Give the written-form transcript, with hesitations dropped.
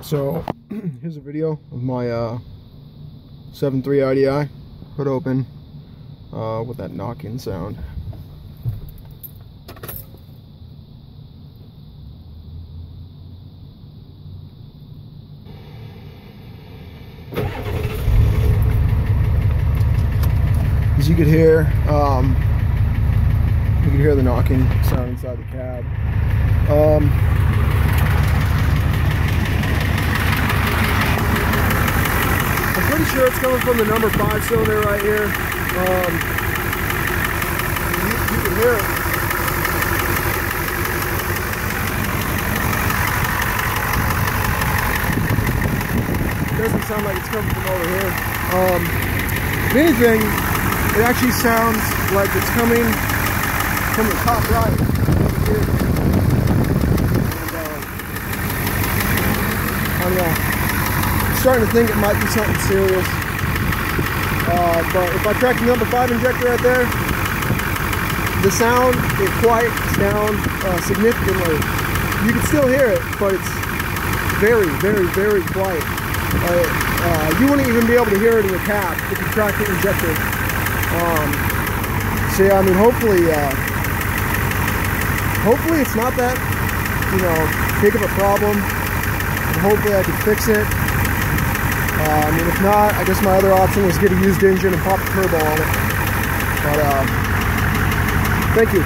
So here's a video of my 7.3 IDI, hood open, with that knock-in sound. As you could hear, the knocking sound inside the cab. I'm pretty sure it's coming from the number 5 cylinder right here. You can hear it. It doesn't sound like it's coming from over here. If anything, it actually sounds like it's coming from the top right. I'm starting to think it might be something serious. But if I track the number 5 injector right there, the sound, it quiets down significantly. You can still hear it, but it's very, very, very quiet. You wouldn't even be able to hear it in the cab if you track the injector. So yeah, I mean, hopefully it's not that, big of a problem. And hopefully I can fix it. I mean, if not, I guess my other option was get a used engine and pop a turbo on it. But thank you.